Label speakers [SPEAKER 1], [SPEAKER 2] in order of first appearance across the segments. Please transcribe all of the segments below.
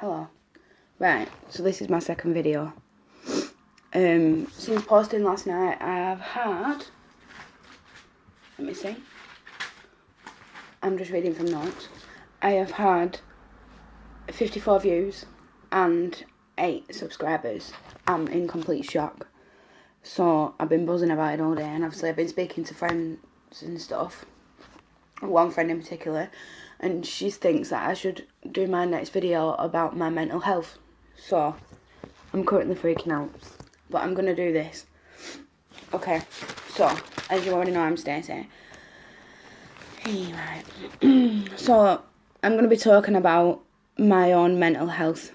[SPEAKER 1] Hello. Right, so this is my second video. Since posting last night, I have had, let me see, I'm just reading from notes. I have had 54 views and 8 subscribers. I'm in complete shock. So I've been buzzing about it all day, and obviously I've been speaking to friends and stuff. One friend in particular, and she thinks that I should do my next video about my mental health. So I'm currently freaking out, but I'm gonna do this. Okay, so as you already know, I'm Stacy. Hey, right. So I'm gonna be talking about my own mental health.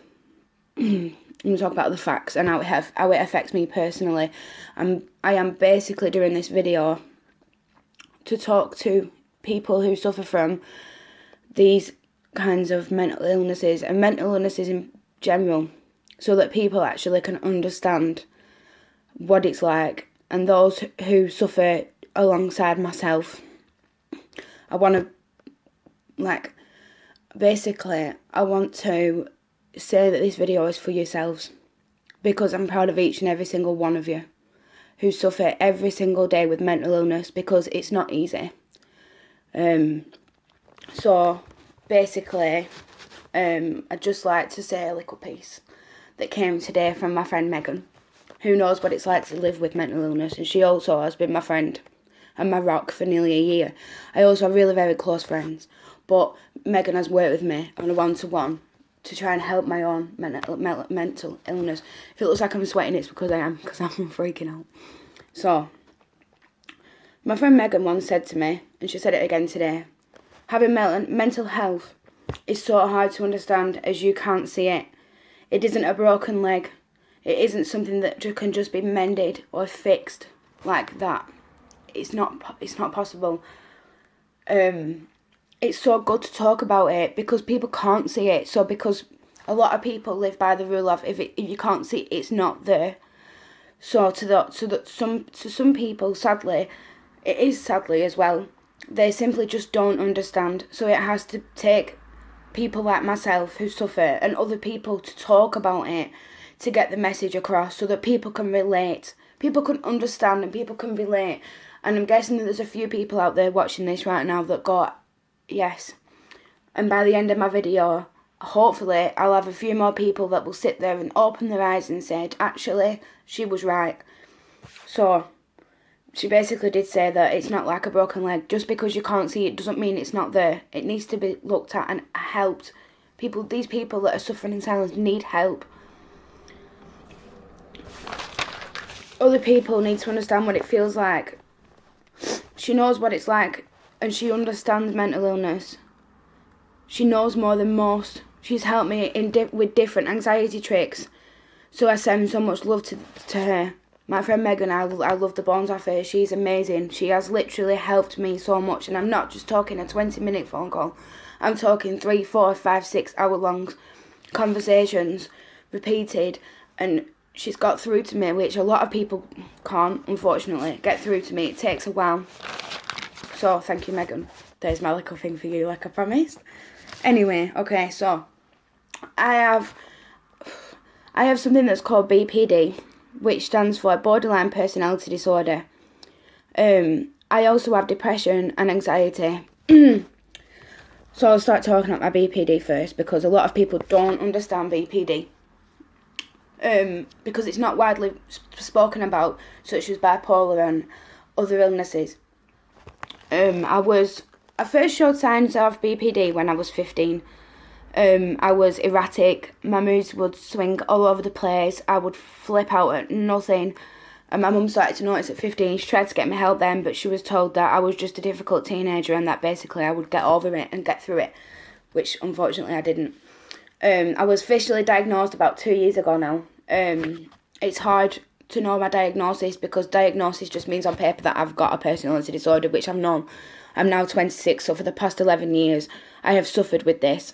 [SPEAKER 1] I'm gonna talk about the facts and how it affects me personally. I am basically doing this video to talk to people who suffer from these kinds of mental illnesses and mental illnesses in general, so that people actually can understand what it's like, and those who suffer alongside myself. I want to, basically, I want to say that this video is for yourselves, because I'm proud of each and every single one of you who suffer every single day with mental illness, because it's not easy. So basically, I'd just like to say a little piece that came today from my friend Megan, who knows what it's like to live with mental illness, and she also has been my friend and my rock for nearly a year. I also have really very close friends, but Megan has worked with me on a one-to-one to try and help my own mental illness. If it looks like I'm sweating, it's because I am, because I'm freaking out. So, my friend Megan once said to me, and she said it again today, having mental health is so hard to understand as you can't see it. It isn't a broken leg. It isn't something that can just be mended or fixed like that. It's not possible. It's so good to talk about it because people can't see it. So because a lot of people live by the rule of if you can't see it, it's not there. So to some people, sadly, it is sadly as well, they simply just don't understand. So it has to take people like myself who suffer and other people to talk about it to get the message across, so that people can relate, people can understand, and people can relate. And I'm guessing that there's a few people out there watching this right now that go, yes. And by the end of my video, hopefully I'll have a few more people that will sit there and open their eyes and say, actually, she was right. So she basically did say that it's not like a broken leg. Just because you can't see it doesn't mean it's not there. It needs to be looked at and helped. These people that are suffering in silence need help. Other people need to understand what it feels like. She knows what it's like, and she understands mental illness. She knows more than most. She's helped me with different anxiety tricks. So I send so much love to her. My friend Megan, I love the bones off her. She's amazing. She has literally helped me so much. And I'm not just talking a 20-minute phone call. I'm talking 3, 4, 5, 6 hour long conversations, repeated. And she's got through to me, which a lot of people can't, unfortunately, get through to me. It takes a while. So thank you, Megan. There's my little thing for you, like I promised. Anyway, okay, so I have something that's called BPD, which stands for borderline personality disorder. I also have depression and anxiety. So I'll start talking about my BPD first, because a lot of people don't understand BPD. Because it's not widely spoken about, such as bipolar and other illnesses. I first showed signs of BPD when I was 15. I was erratic, my moods would swing all over the place, I would flip out at nothing, and my mum started to notice at 15. She tried to get me help then, but she was told that I was just a difficult teenager and that basically I would get over it and get through it, which unfortunately I didn't. I was officially diagnosed about 2 years ago now. It's hard to know my diagnosis, because diagnosis just means on paper that I've got a personality disorder, which I've known. I'm now 26, so for the past 11 years I have suffered with this.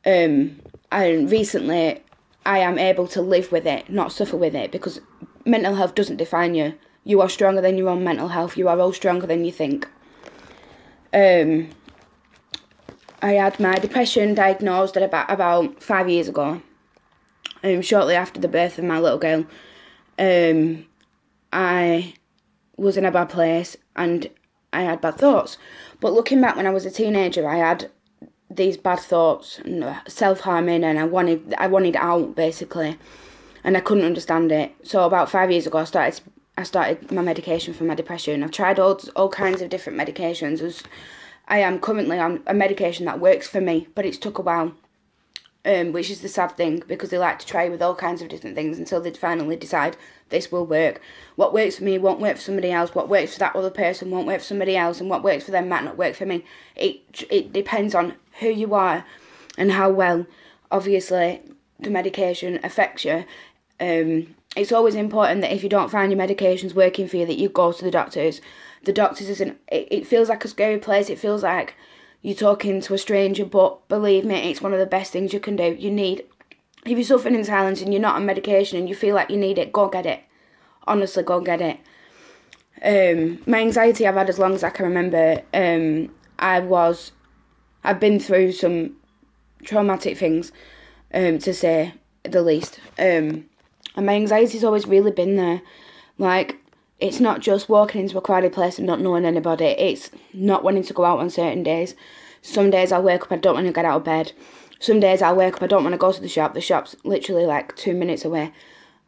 [SPEAKER 1] And recently I am able to live with it, not suffer with it, because mental health doesn't define you. You are stronger than your own mental health. You are all stronger than you think. I had my depression diagnosed at about 5 years ago. Shortly after the birth of my little girl. I was in a bad place and I had bad thoughts. But looking back when I was a teenager, I had these bad thoughts, self-harming, and I wanted out, basically. And I couldn't understand it. So about 5 years ago, I started my medication for my depression. I've tried all kinds of different medications. I am currently on a medication that works for me, but it's took a while. Which is the sad thing, because they like to try with all kinds of different things until they finally decide this will work. What works for me won't work for somebody else. What works for that other person won't work for somebody else, and what works for them might not work for me. It depends on who you are and how well, obviously, the medication affects you. It's always important that if you don't find your medications working for you, that you go to the doctors. The doctors it feels like a scary place. It feels like you're talking to a stranger, but believe me, it's one of the best things you can do. If you're suffering in silence and you're not on medication and you feel like you need it, go get it. Honestly, go get it. My anxiety I've had as long as I can remember. I've been through some traumatic things, to say the least. And my anxiety's always really been there. Like, it's not just walking into a crowded place and not knowing anybody. It's not wanting to go out on certain days. Some days I'll wake up, I don't want to get out of bed. Some days I'll wake up, I don't want to go to the shop. The shop's literally like 2 minutes away.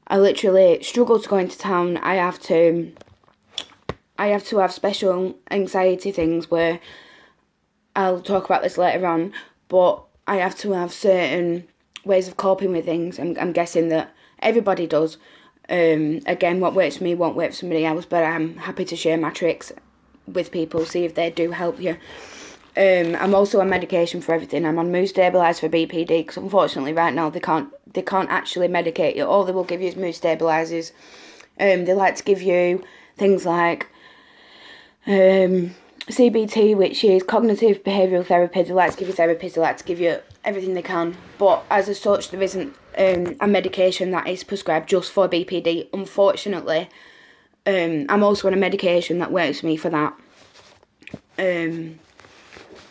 [SPEAKER 1] I literally struggle to go into town. I have to have special anxiety things where I'll talk about this later on, but I have to have certain ways of coping with things. I'm guessing that everybody does. Again, what works for me won't work for somebody else, but I'm happy to share my tricks with people, see if they do help you. I'm also on medication for everything. I'm on mood stabiliser for BPD, because unfortunately right now they can't actually medicate you. All they will give you is mood stabilisers. They like to give you things like CBT, which is cognitive behavioural therapy. They like to give you therapies, they like to give you everything they can, but as such there isn't a medication that is prescribed just for BPD, unfortunately. I'm also on a medication that works for me for that.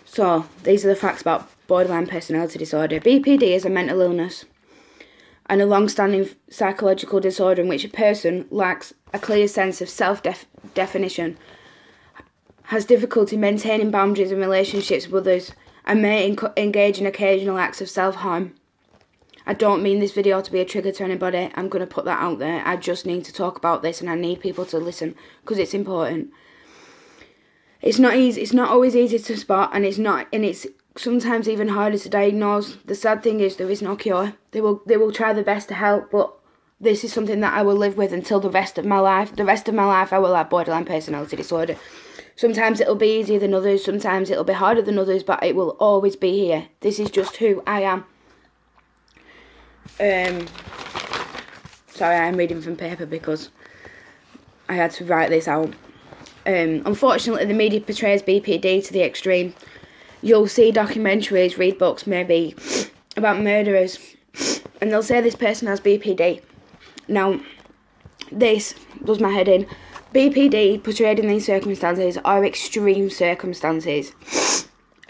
[SPEAKER 1] So these are the facts about borderline personality disorder. BPD is a mental illness and a long-standing psychological disorder in which a person lacks a clear sense of self-definition, has difficulty maintaining boundaries in relationships with others, and may engage in occasional acts of self-harm. I don't mean this video to be a trigger to anybody. I'm going to put that out there. I just need to talk about this, and I need people to listen because it's important. It's not easy. It's not always easy to spot, and it's sometimes even harder to diagnose. The sad thing is there is no cure. They will try their best to help, but this is something that I will live with until the rest of my life. The rest of my life I will have borderline personality disorder. Sometimes it'll be easier than others, sometimes it'll be harder than others, but it will always be here. This is just who I am. Sorry, I'm reading from paper because I had to write this out. Unfortunately, the media portrays BPD to the extreme. You'll see documentaries, read books maybe about murderers, and they'll say this person has BPD. Now, this does my head in. BPD portrayed in these circumstances are extreme circumstances.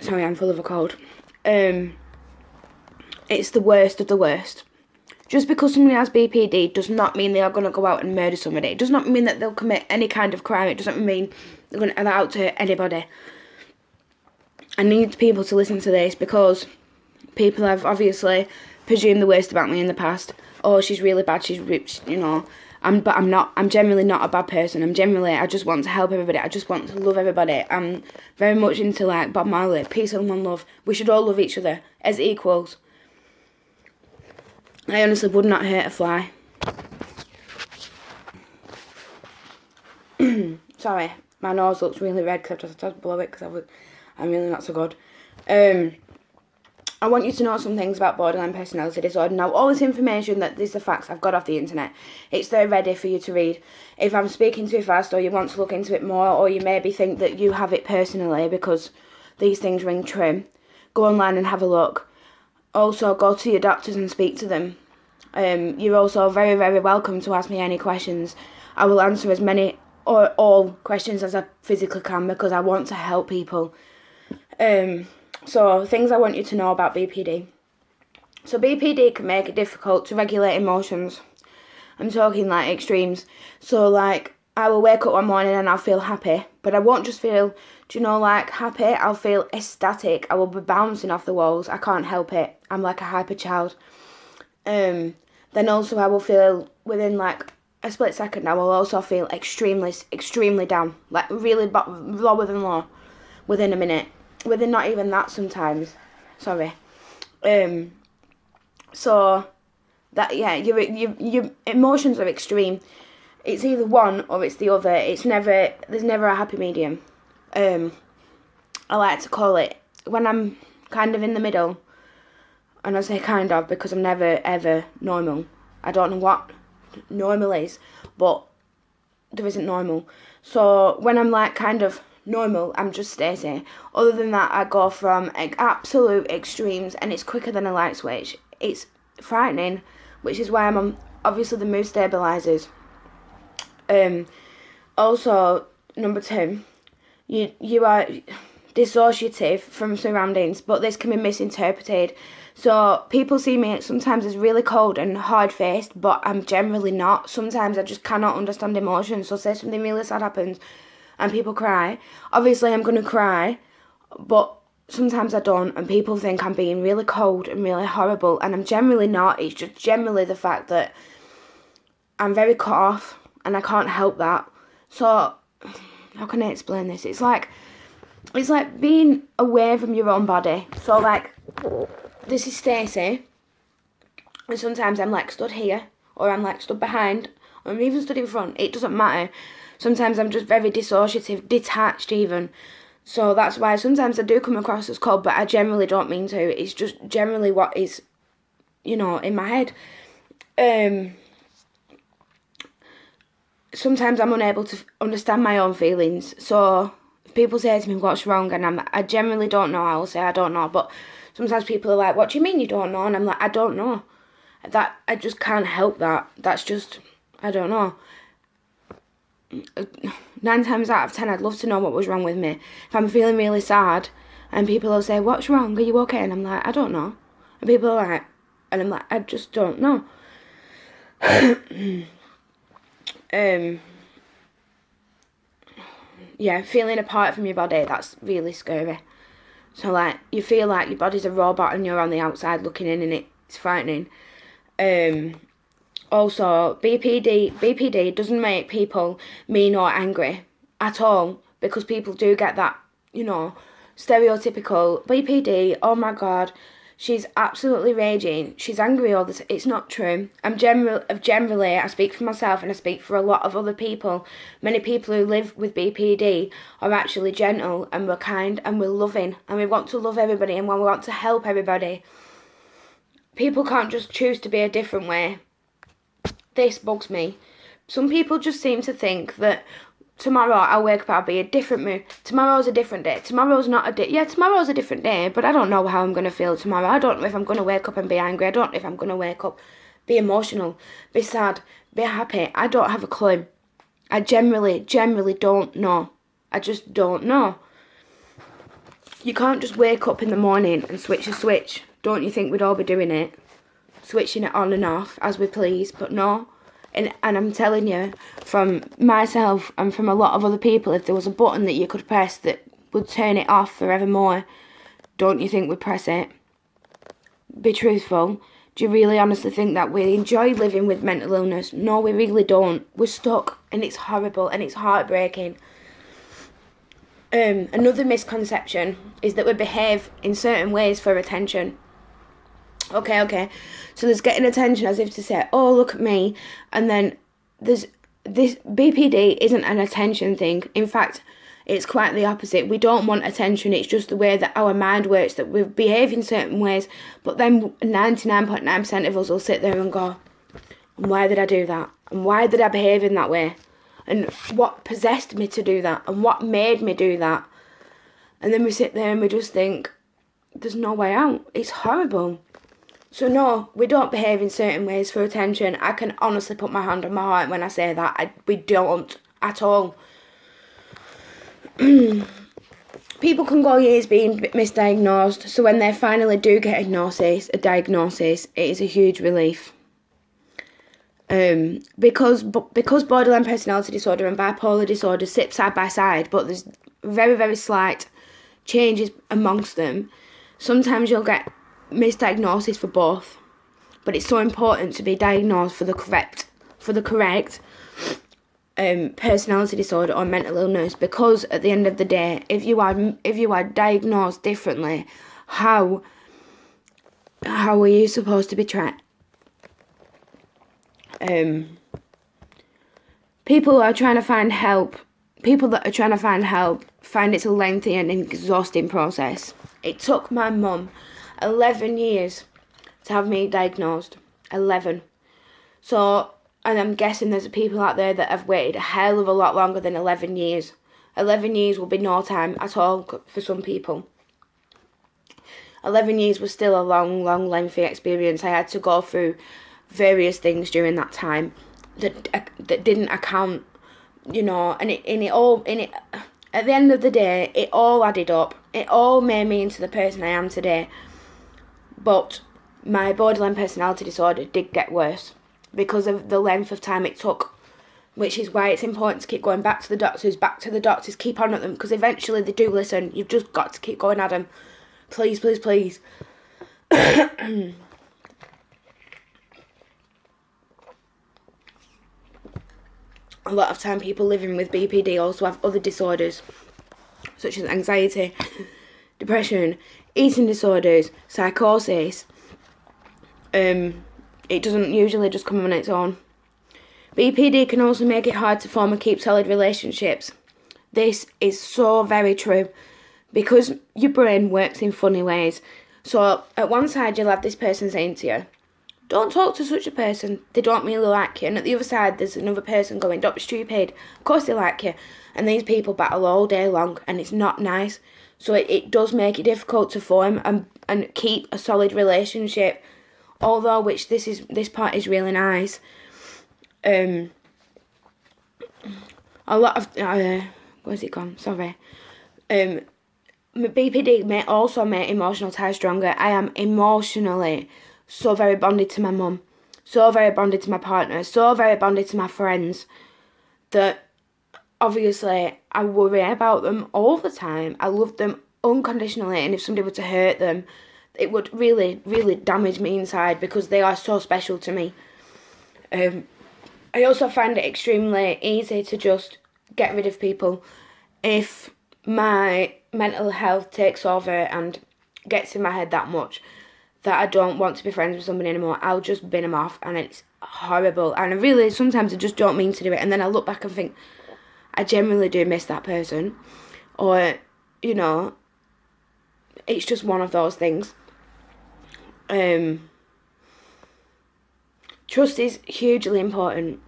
[SPEAKER 1] Sorry, I'm full of a cold. It's the worst of the worst. Just because somebody has BPD does not mean they are going to go out and murder somebody. It does not mean that they'll commit any kind of crime. It doesn't mean they're going to allow out to hurt anybody. I need people to listen to this because people have obviously presumed the worst about me in the past. Oh, she's really bad, she's rich, you know. But I'm not. I'm generally not a bad person. I just want to help everybody. I just want to love everybody. I'm very much into like Bob Marley, peace and one love. We should all love each other as equals. I honestly would not hurt a fly. Sorry, my nose looks really red because I just had to blow it because I'm really not so good. I want you to know some things about borderline personality disorder. Now, all this information, these are facts I've got off the internet. It's there ready for you to read. If I'm speaking too fast or you want to look into it more, or you maybe think that you have it personally because these things ring true, go online and have a look. Also, go to your doctors and speak to them. You're also very, very welcome to ask me any questions. I will answer as many or all questions as I physically can because I want to help people. So, things I want you to know about BPD. So, BPD can make it difficult to regulate emotions. I'm talking like extremes. So, like, I will wake up one morning and I'll feel happy, but I won't just feel, like happy? I'll feel ecstatic. I will be bouncing off the walls. I can't help it. I'm like a hyper child. Then also I will feel within like a split second, I will also feel extremely down, like really lower than low within a minute, within not even that sometimes. Sorry. So that, yeah, your emotions are extreme. It's either one or it's the other. There's never a happy medium. I like to call it when I'm kind of in the middle, and I say kind of because I'm never ever normal. I don't know what normal is, but there isn't normal. So when I'm like kind of normal, I'm just Stacey. Other than that, I go from absolute extremes, and it's quicker than a light switch. It's frightening, which is why I'm on, obviously, the mood stabilizers. Also, number 2, you are dissociative from surroundings, but this can be misinterpreted. So people see me sometimes as really cold and hard-faced, but I'm generally not. Sometimes I just cannot understand emotions. So say something really sad happens and people cry. Obviously I'm going to cry, but sometimes I don't, and people think I'm being really cold and really horrible, and I'm generally not. It's just generally the fact that I'm very cut off, and I can't help that. So, how can I explain this? It's like being away from your own body. So, like, this is Stacey, and sometimes I'm, like, stood here, or I'm, like, stood behind, or I'm even stood in front. It doesn't matter. Sometimes I'm just very dissociative, detached even. So that's why sometimes I do come across as cold, but I generally don't mean to. It's just generally what is, in my head. Sometimes I'm unable to understand my own feelings. So if people say to me, what's wrong? And I generally don't know. I will say I don't know. But sometimes people are like, what do you mean you don't know? And I'm like, I don't know. That I just can't help that. That's just, I don't know. 9 times out of 10, I'd love to know what was wrong with me. If I'm feeling really sad, and people will say, what's wrong? Are you okay? And I'm like, I don't know. And people are like, and I'm like, I just don't know. Yeah, feeling apart from your body, that's really scary. So, like, you feel like your body's a robot and you're on the outside looking in, and it's frightening. Also, BPD doesn't make people mean or angry at all, because people do get that, stereotypical BPD, oh my god, she's absolutely raging, she's angry all the time. It's not true. Generally, I speak for myself and I speak for a lot of other people. Many people who live with BPD are actually gentle, and we're kind, and we're loving, and we want to love everybody, and we want to help everybody. People can't just choose to be a different way. This bugs me. Some people just seem to think that tomorrow I'll wake up, I'll be a different mood. Tomorrow's a different day. Tomorrow's not a day. Yeah, tomorrow's a different day, but I don't know how I'm going to feel tomorrow. I don't know if I'm going to wake up and be angry. I don't know if I'm going to wake up, be emotional, be sad, be happy. I don't have a clue. I generally don't know. I just don't know. You can't just wake up in the morning and switch a switch. Don't you think we'd all be doing it? Switching it on and off as we please, but no. And I'm telling you, from myself and from a lot of other people, if there was a button that you could press that would turn it off forevermore, don't you think we'd press it? Be truthful. Do you really honestly think that we enjoy living with mental illness? No, we really don't. We're stuck, and it's horrible, and it's heartbreaking. Another misconception is that we behave in certain ways for attention. Okay. So there's getting attention as if to say, oh, look at me. And then there's this BPD isn't an attention thing. In fact, it's quite the opposite. We don't want attention. It's just the way that our mind works, that we behave in certain ways. But then 99.9% of us will sit there and go, and why did I do that? And why did I behave in that way? And what possessed me to do that? And what made me do that? And then we sit there and we just think, there's no way out. It's horrible. So no, we don't behave in certain ways for attention. I can honestly put my hand on my heart when I say that. We don't at all. people can go years being misdiagnosed, so when they finally do get a diagnosis, it is a huge relief. Because borderline personality disorder and bipolar disorder sit side by side, but there's very, very slight changes amongst them. Sometimes you'll get misdiagnosis for both, but it's so important to be diagnosed for the correct personality disorder or mental illness, because at the end of the day, if you are diagnosed differently, how are you supposed to be treated? People that are trying to find help find it's a lengthy and exhausting process. It took my mum 11 years to have me diagnosed. 11. So, and I'm guessing there's people out there that have waited a hell of a lot longer than 11 years. 11 years will be no time at all for some people. 11 years was still a long, lengthy experience. I had to go through various things during that time that didn't account, and at the end of the day, it all added up. It all made me into the person I am today. But my borderline personality disorder did get worse because of the length of time it took, which is why it's important to keep going back to the doctors, keep on at them, because eventually they do listen. You've just got to keep going at them. Please, please, please. A lot of time people living with BPD also have other disorders, such as anxiety, depression, eating disorders, psychosis. It doesn't usually just come on its own. BPD can also make it hard to form and keep solid relationships. This is so very true, because your brain works in funny ways. So at one side you'll have this person saying to you, don't talk to such a person, they don't really like you. And at the other side there's another person going, don't be stupid, of course they like you. And these people battle all day long, and it's not nice. So it does make it difficult to form and keep a solid relationship. Although this part is really nice. A lot of where's it gone? Sorry. My BPD may also make emotional ties stronger. I am emotionally so very bonded to my mum, so very bonded to my partner, so very bonded to my friends, that obviously I worry about them all the time. I love them unconditionally, and if somebody were to hurt them, it would really, really damage me inside, because they are so special to me. I also find it extremely easy to just get rid of people. If my mental health takes over and gets in my head that much that I don't want to be friends with somebody anymore, I'll just bin them off, and it's horrible. And sometimes I just don't mean to do it, and then I look back and think, I genuinely do miss that person. Or, it's just one of those things. Trust is hugely important.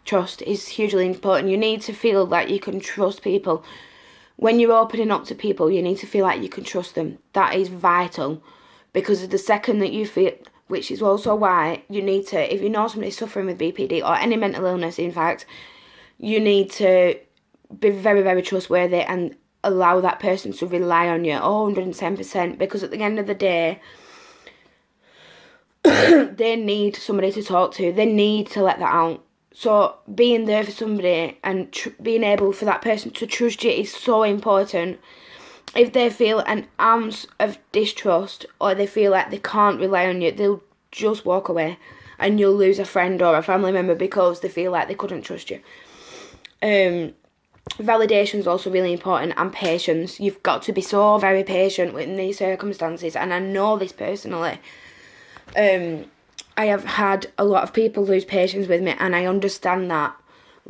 [SPEAKER 1] Trust is hugely important. You need to feel like you can trust people. When you're opening up to people, you need to feel like you can trust them. That is vital. Because the second that you feel, which is also why you need to, if you know somebody's suffering with BPD or any mental illness, in fact, you need to be very, very trustworthy and allow that person to rely on you 110%, because at the end of the day, they need somebody to talk to. They need to let that out. So being there for somebody and being able for that person to trust you is so important. If they feel an ounce of distrust, or they feel like they can't rely on you, they'll just walk away, and you'll lose a friend or a family member because they feel like they couldn't trust you. Validation is also really important, and patience. You've got to be so very patient in these circumstances, and I know this personally. I have had a lot of people lose patience with me, and I understand that.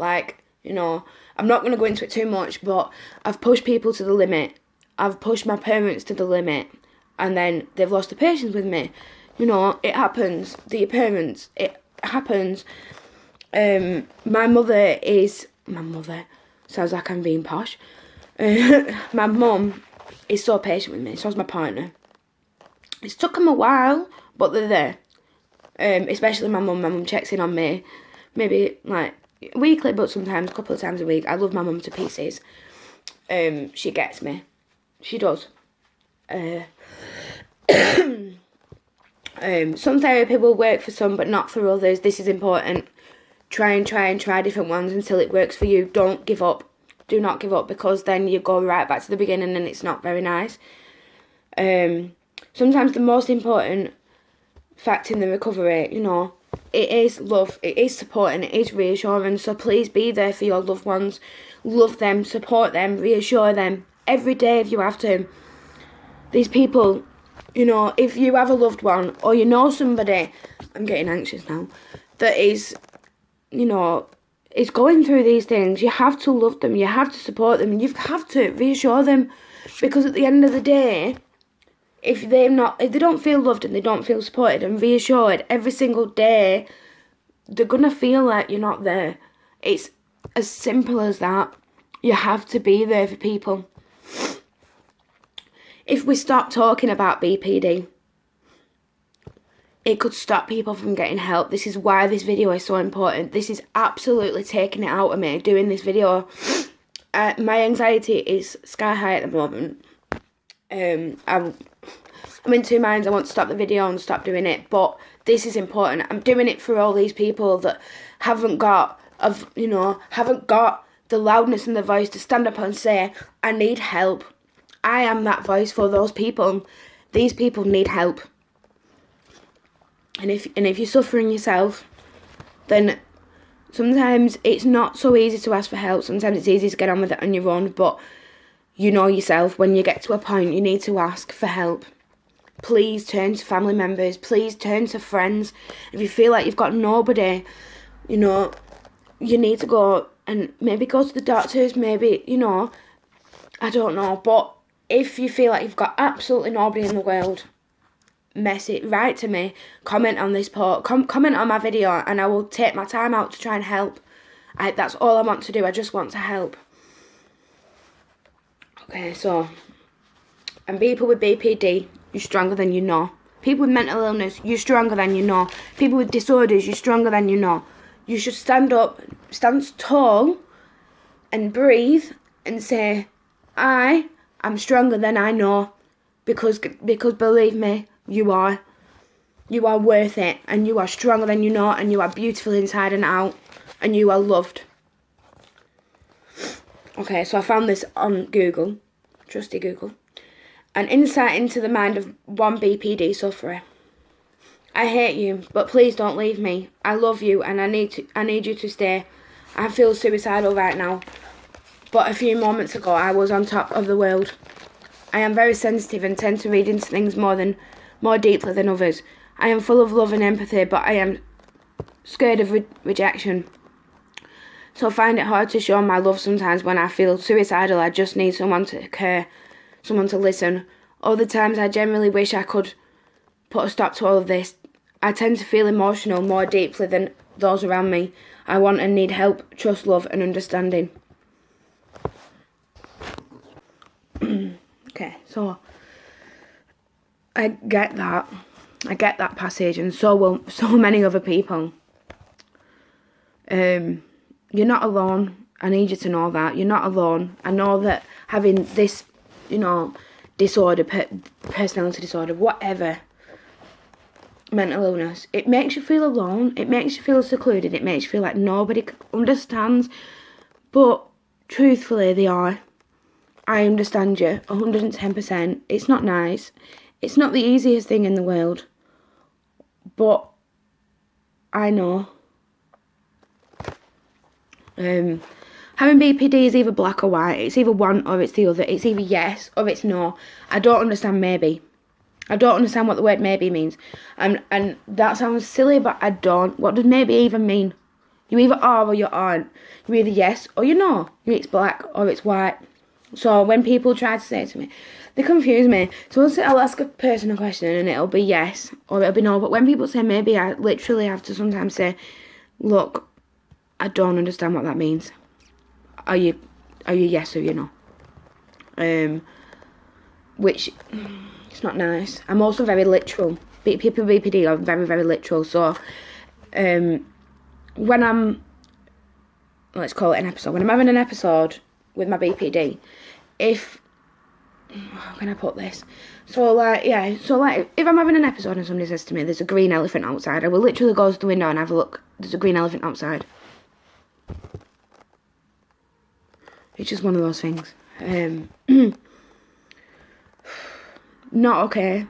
[SPEAKER 1] I'm not going to go into it too much, but I've pushed people to the limit. I've pushed my parents to the limit, and then they've lost the patience with me. It happens. It happens. My mother sounds like I'm being posh. My mum is so patient with me. So's my partner. It's took them a while, but they're there. Especially my mum. My mum checks in on me, maybe like weekly, but sometimes a couple of times a week. I love my mum to pieces. She gets me. She does. Some therapy will work for some, but not for others. This is important. Try different ones until it works for you. Don't give up. Do not give up, because then you go right back to the beginning and it's not very nice. Sometimes the most important fact in the recovery, you know, it is love, it is support, and it is reassurance. So please be there for your loved ones. Love them, support them, reassure them every day if you have to. These people, you know, if you have a loved one or you know somebody, I'm getting anxious now, that is, you know, is going through these things, you have to love them, you have to support them, and you have to reassure them, because at the end of the day, if they don't feel loved and they don't feel supported and reassured every single day, they're gonna feel like you're not there. It's as simple as that. You have to be there for people. If we stop talking about BPD, it could stop people from getting help. This is why this video is so important. This is absolutely taking it out of me, doing this video. My anxiety is sky high at the moment. I'm in two minds. I want to stop the video and stop doing it, but this is important. I'm doing it for all these people that haven't got the loudness and the voice to stand up and say, I need help. I am that voice for those people. These people need help. And if you're suffering yourself, then sometimes it's not so easy to ask for help. Sometimes it's easy to get on with it on your own, but you know yourself, when you get to a point you need to ask for help. Please turn to family members. Please turn to friends. If you feel like you've got nobody, you know, you need to go and maybe go to the doctors, maybe, you know, I don't know. But if you feel like you've got absolutely nobody in the world, write to me, comment on this post, comment on my video, and I will take my time out to try and help. That's all I want to do. I just want to help. Okay, so, and people with BPD, you're stronger than you know. People with mental illness, you're stronger than you know. People with disorders, you're stronger than you know. You should stand up, stand tall, and breathe, and say, I am stronger than I know, because believe me, you are. You are worth it, and you are stronger than you know, and you are beautiful inside and out, and you are loved. Okay, so I found this on Google, trusty Google. An insight into the mind of one BPD sufferer. I hate you, but please don't leave me. I love you, and I need you to stay. I feel suicidal right now, but a few moments ago I was on top of the world. I am very sensitive and tend to read into things more deeply than others. I am full of love and empathy, but I am scared of rejection. So I find it hard to show my love sometimes. When I feel suicidal, I just need someone to care, someone to listen. Other times I genuinely wish I could put a stop to all of this. I tend to feel emotional more deeply than those around me. I want and need help, trust, love and understanding. Okay, so I get that. I get that passage, and so will so many other people. You're not alone. I need you to know that. You're not alone. I know that having this, you know, disorder, personality disorder, whatever, mental illness, it makes you feel alone. It makes you feel secluded. It makes you feel like nobody understands. But truthfully, they are. I understand you 110%. It's not nice. It's not the easiest thing in the world. But I know. Having BPD is either black or white. It's either one or it's the other. It's either yes or it's no. I don't understand maybe. I don't understand what the word maybe means. And that sounds silly, but I don't. What does maybe even mean? You either are or you aren't. You're either yes or you're no. It's black or it's white. So when people try to say it to me, they confuse me. So I'll ask a person a question and it'll be yes or it'll be no. But when people say maybe, I literally have to sometimes say, look, I don't understand what that means. Are you yes or you no? Which, it's not nice. I'm also very literal. People with BPD are very, very literal. So when I'm, let's call it an episode. When I'm having an episode with my BPD, if, how can I put this? So like, yeah, so like, if I'm having an episode and somebody says to me, there's a green elephant outside, I will literally go to the window and have a look. There's a green elephant outside. It's just one of those things. Not okay.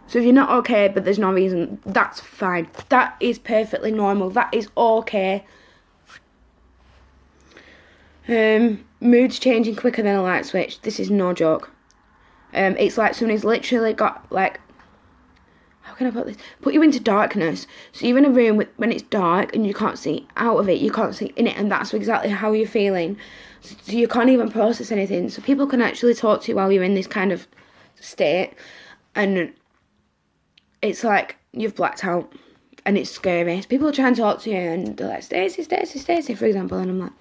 [SPEAKER 1] So if you're not okay, but there's no reason, that's fine. That is perfectly normal. That is okay. Moods changing quicker than a light switch. This is no joke. It's like somebody's literally got, like, how can I put this? Put you into darkness. So you're in a room when it's dark and you can't see out of it, you can't see in it, and that's exactly how you're feeling. So you can't even process anything. So people can actually talk to you while you're in this kind of state, and it's like you've blacked out, and it's scary. So people try and talk to you, and they're like, Stacey, Stacey, Stacey, for example, and I'm like,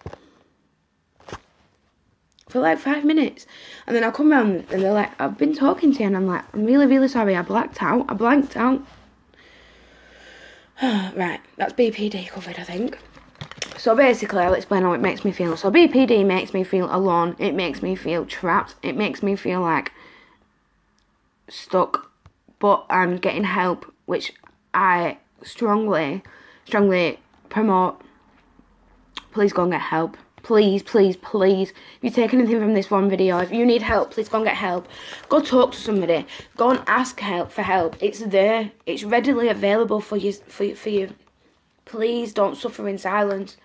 [SPEAKER 1] for like 5 minutes, and then I'll come round and they're like, I've been talking to you, and I'm like, I'm really, really sorry, I blanked out. Right, that's BPD covered, I think. So basically, I'll explain how it makes me feel. So BPD makes me feel alone, it makes me feel trapped, it makes me feel like stuck, but I'm getting help, which I strongly promote. Please go and get help. Please, please, please. If you take anything from this one video, if you need help, please go and get help. Go talk to somebody. Go and ask for help. It's there. It's readily available for you. Please don't suffer in silence.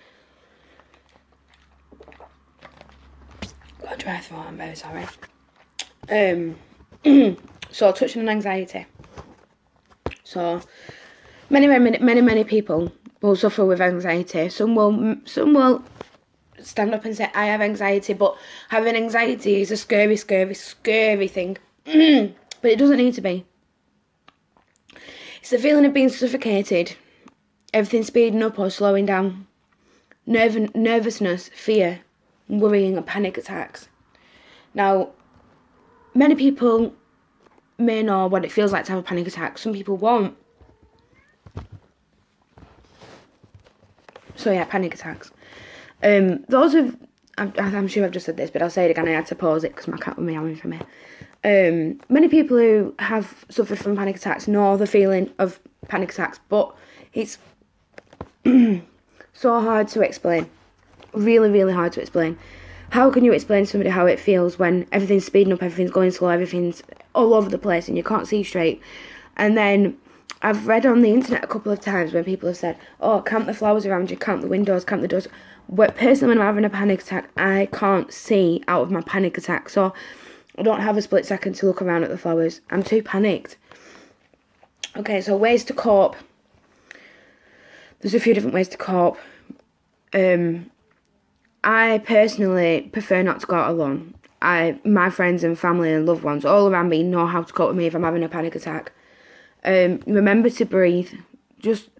[SPEAKER 1] Got a dry throat. I'm very sorry. So touching on anxiety. So many people will suffer with anxiety. Some will stand up and say, I have anxiety, but having anxiety is a scary thing. But it doesn't need to be. It's the feeling of being suffocated, everything speeding up or slowing down, nervousness, fear, worrying and panic attacks. Now, many people may know what it feels like to have a panic attack. Some people won't. So yeah, panic attacks. Those of, I'm sure I've just said this, but I'll say it again. I had to pause it because my cat was meowing for me. Many people who have suffered from panic attacks know the feeling of panic attacks, but it's so hard to explain. Really, really hard to explain. How can you explain to somebody how it feels when everything's speeding up, everything's going slow, everything's all over the place and you can't see straight? And then I've read on the internet a couple of times when people have said, oh, count the flowers around you, count the windows, count the doors. But personally, when I'm having a panic attack, I can't see out of my panic attack. So I don't have a split second to look around at the flowers. I'm too panicked. Okay, so ways to cope. There's a few different ways to cope. I personally prefer not to go out alone. My friends and family and loved ones all around me know how to cope with me if I'm having a panic attack. Remember to breathe. Just,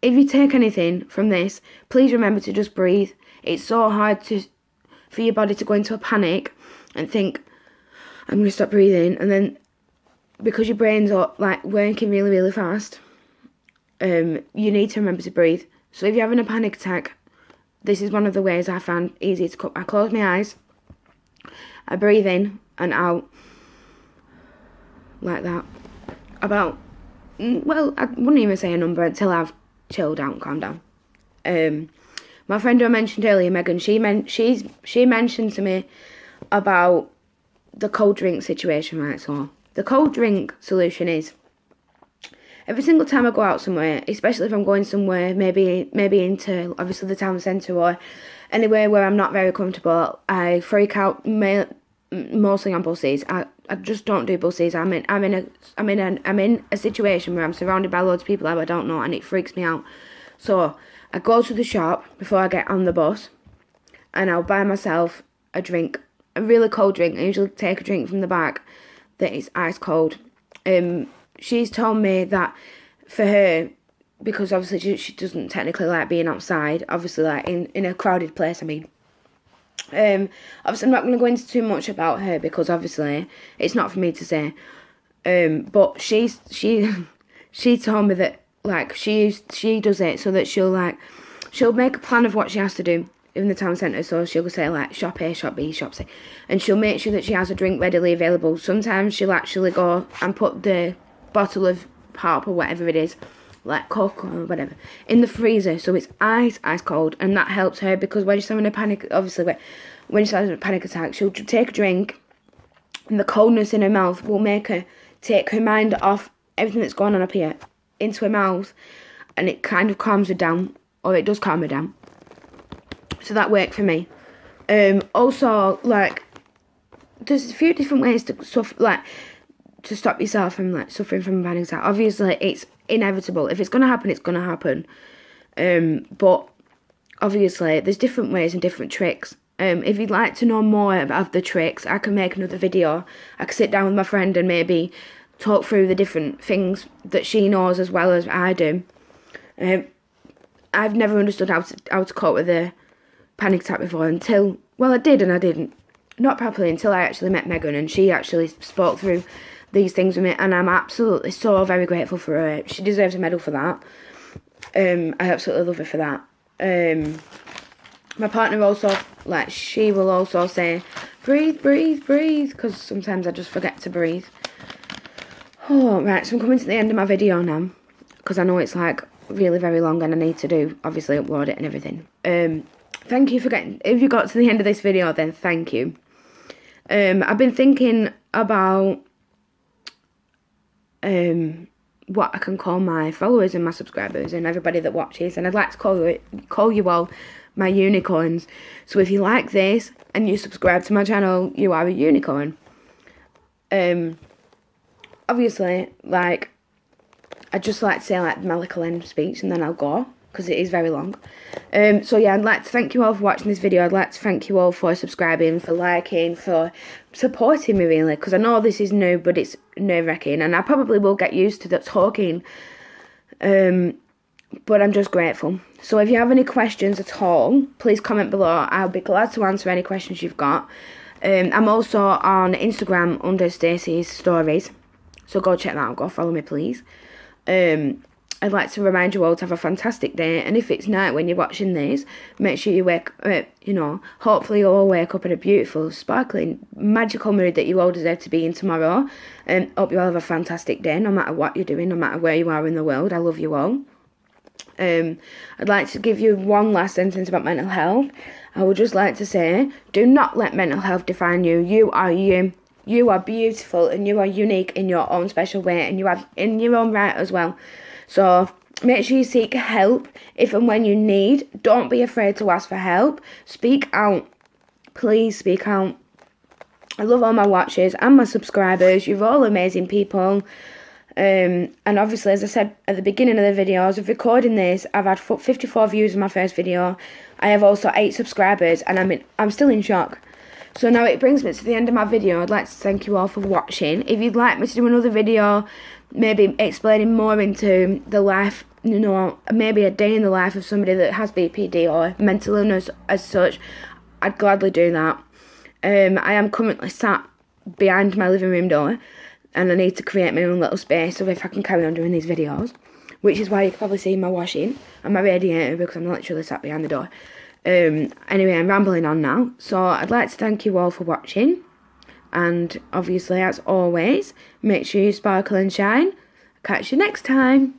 [SPEAKER 1] if you take anything from this, please remember to just breathe. It's so hard for your body to go into a panic and think, I'm going to stop breathing, and then because your brain's like working really, really fast, you need to remember to breathe. So if you're having a panic attack, this is one of the ways I found easy to cope. I close my eyes, I breathe in and out like that. About, well, I wouldn't even say a number until I've chilled out and calmed down. My friend who I mentioned earlier, Megan, she mentioned to me about the cold drink situation, right? So the cold drink solution is, every single time I go out somewhere, especially if I'm going somewhere, maybe into obviously the town centre or anywhere where I'm not very comfortable, I freak out mostly on buses. I just don't do buses. I'm in a situation where I'm surrounded by loads of people that I don't know, and it freaks me out. So I go to the shop before I get on the bus, and I'll buy myself a drink, a really cold drink. I usually take a drink from the back that is ice cold. She's told me that for her, because obviously she doesn't technically like being outside, obviously like in a crowded place, I mean. Obviously I'm not going to go into too much about her because obviously it's not for me to say. But she told me that like she does it so that she'll make a plan of what she has to do. in the town centre, so she'll say like shop A, shop B, shop C, and she'll make sure that she has a drink readily available. Sometimes she'll actually go and put the bottle of pop or whatever it is, like Coke or whatever, in the freezer, so it's ice cold, and that helps her, because when she's having a panic, obviously when she's having a panic attack, she'll take a drink, and the coldness in her mouth will make her take her mind off everything that's going on up here into her mouth, and it kind of calms her down, or it does calm her down. So that worked for me. Also, like, there's a few different ways to suffer, like, to stop yourself from like suffering from a panic attack. Obviously, it's inevitable. If it's gonna happen, it's gonna happen. But obviously, there's different ways and different tricks. If you'd like to know more about the tricks, I can make another video. I can sit down with my friend and maybe talk through the different things that she knows as well as I do. I've never understood how to cope with a panic attack before until, well, I did and I didn't. Not properly until I actually met Megan, and she actually spoke through these things with me, and I'm absolutely so very grateful for her. She deserves a medal for that. I absolutely love her for that. My partner also, like, she will also say, breathe, breathe, breathe, because sometimes I just forget to breathe. Oh, right, so I'm coming to the end of my video now, because I know it's, like, really very long, and I need to do, obviously, upload it and everything. Thank you for if you got to the end of this video, then thank you. I've been thinking about what I can call my followers and my subscribers and everybody that watches, and I'd like to call you all my unicorns. So if you like this and you subscribe to my channel, you are a unicorn. Obviously, like, I'd just like to say like my little end speech, and then I'll go, because it is very long. So yeah, I'd like to thank you all for watching this video. I'd like to thank you all for subscribing, for liking, for supporting me, really, because I know this is new, but it's nerve-wracking, and I probably will get used to the talking, but I'm just grateful. So if you have any questions at all, please comment below. I'll be glad to answer any questions you've got. I'm also on Instagram under Stacies Stories, so go check that out. Go follow me, please. I'd like to remind you all to have a fantastic day, and if it's night when you're watching this, make sure you wake up, hopefully you'll all wake up in a beautiful, sparkling, magical mood that you all deserve to be in tomorrow, and hope you all have a fantastic day, no matter what you're doing, no matter where you are in the world. I love you all. I'd like to give you one last sentence about mental health. I would just like to say, do not let mental health define you. You are you. You are beautiful, and you are unique in your own special way, and you have in your own right as well. So make sure you seek help if and when you need. Don't be afraid to ask for help. Speak out. Please speak out. I love all my watchers and my subscribers. You're all amazing people. And obviously, as I said at the beginning of the video, as of recording this, I've had 54 views in my first video. I have also 8 subscribers, and I'm still in shock. So now it brings me to the end of my video. I'd like to thank you all for watching. If you'd like me to do another video, maybe explaining more into the life, maybe a day in the life of somebody that has BPD or mental illness as such, I'd gladly do that. I am currently sat behind my living room door, and I need to create my own little space so if I can carry on doing these videos, which is why you can probably see my washing and my radiator, because I'm literally sat behind the door. Anyway, I'm rambling on now, so I'd like to thank you all for watching, and obviously, as always, make sure you sparkle and shine. Catch you next time.